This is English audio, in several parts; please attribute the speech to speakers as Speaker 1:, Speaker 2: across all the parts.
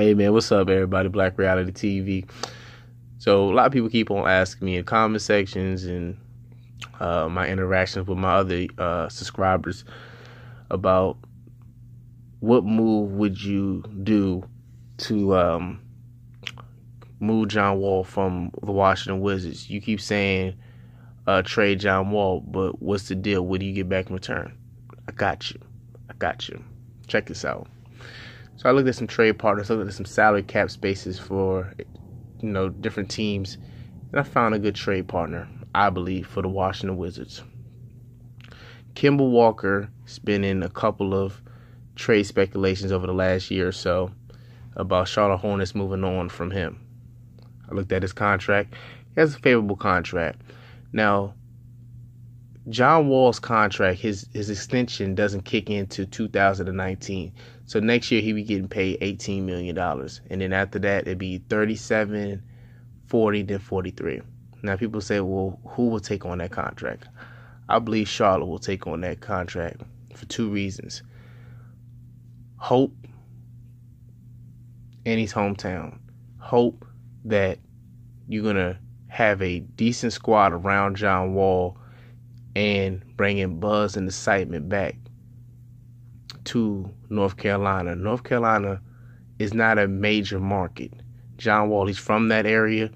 Speaker 1: Hey man, what's up everybody? Black Reality TV. So a lot of people keep on asking me in comment sections and my interactions with my other subscribers about what move would you do to move John Wall from the Washington Wizards. You keep saying trade John Wall, but what's the deal? What do you get back in return? I got you. Check this out. So I looked at some trade partners, looked at some salary cap spaces for, different teams, and I found a good trade partner, I believe, for the Washington Wizards. Kemba Walker has been in a couple of trade speculations over the last year or so about Charlotte Hornets moving on from him. I looked at his contract. He has a favorable contract. Now, John Wall's contract, his extension doesn't kick into 2019. So next year he'd be getting paid $18 million. And then after that it'd be 37, 40, then 43. Now people say, well, who will take on that contract? I believe Charlotte will take on that contract for two reasons. Hope in his hometown. Hope that you're going to have a decent squad around John Wall and bringing buzz and excitement back to North Carolina. North Carolina is not a major market. John Wall, he's from that area,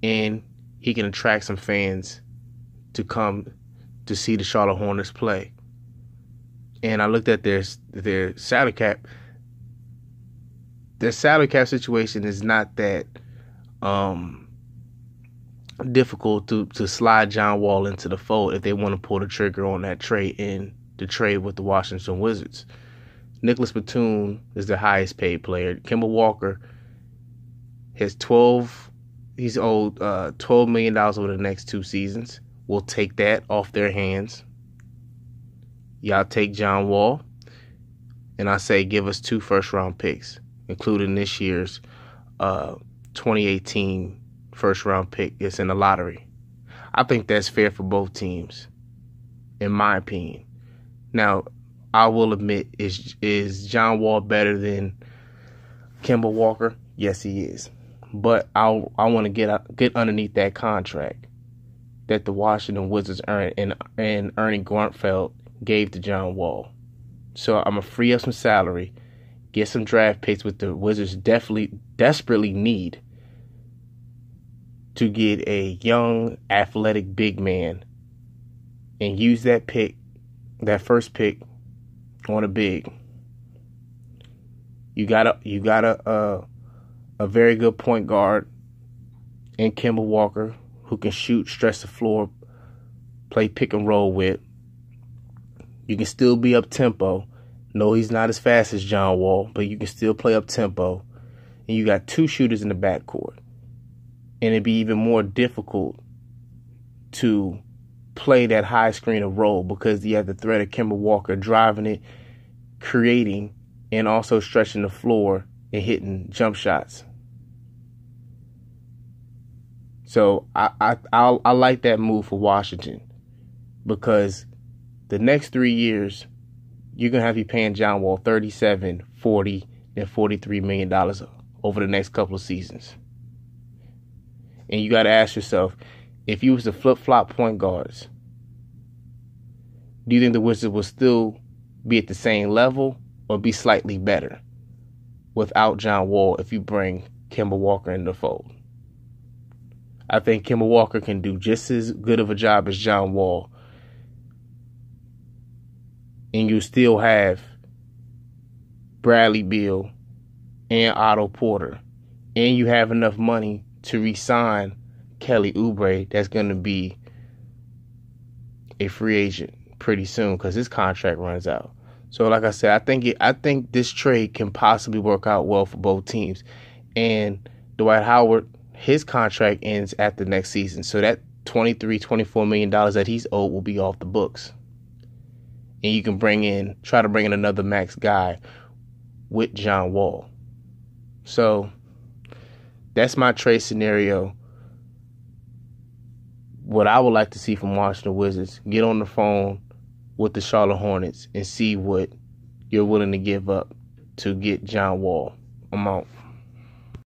Speaker 1: and he can attract some fans to come to see the Charlotte Hornets play. And I looked at their salary cap. Their salary cap situation is not that difficult to slide John Wall into the fold if they want to pull the trigger on that trade in the trade with the Washington Wizards. Nicholas Batum is the highest paid player. Kemba Walker has he's owed $12 million over the next 2 seasons. We'll take that off their hands. Y'all take John Wall, and I say give us 2 first-round picks, including this year's 2018 first-round pick. It's in the lottery. I think that's fair for both teams, in my opinion. Now, I will admit, is John Wall better than Kemba Walker? Yes, he is. But I want to get underneath that contract that the Washington Wizards earned and Ernie Grunfeld gave to John Wall. So I'm going to free up some salary, get some draft picks, with the Wizards desperately need to get a young, athletic big man and use that that first pick on a big. You got a very good point guard in Kemba Walker who can shoot, stretch the floor, play pick and roll with. You can still be up tempo. No, he's not as fast as John Wall, but you can still play up tempo. And you got 2 shooters in the backcourt. And it'd be even more difficult to play that high screener role because you have the threat of Kemba Walker driving it, creating, and also stretching the floor and hitting jump shots. So I like that move for Washington because the next 3 years you're going to have to be paying John Wall $37, $40, and $43 million over the next couple of seasons. And you got to ask yourself, if you was to flip-flop point guards, do you think the Wizards will still be at the same level or be slightly better without John Wall if you bring Kemba Walker in the fold? I think Kemba Walker can do just as good of a job as John Wall. And you still have Bradley Beal and Otto Porter. And you have enough money to re-sign Kelly Oubre that's going to be a free agent pretty soon because his contract runs out. So like I said, I think this trade can possibly work out well for both teams. And Dwight Howard, his contract ends after next season. So that $24 million that he's owed will be off the books. And you can try to bring in another max guy with John Wall. So that's my trade scenario. What I would like to see from Washington Wizards, get on the phone with the Charlotte Hornets and see what you're willing to give up to get John Wall. I'm out.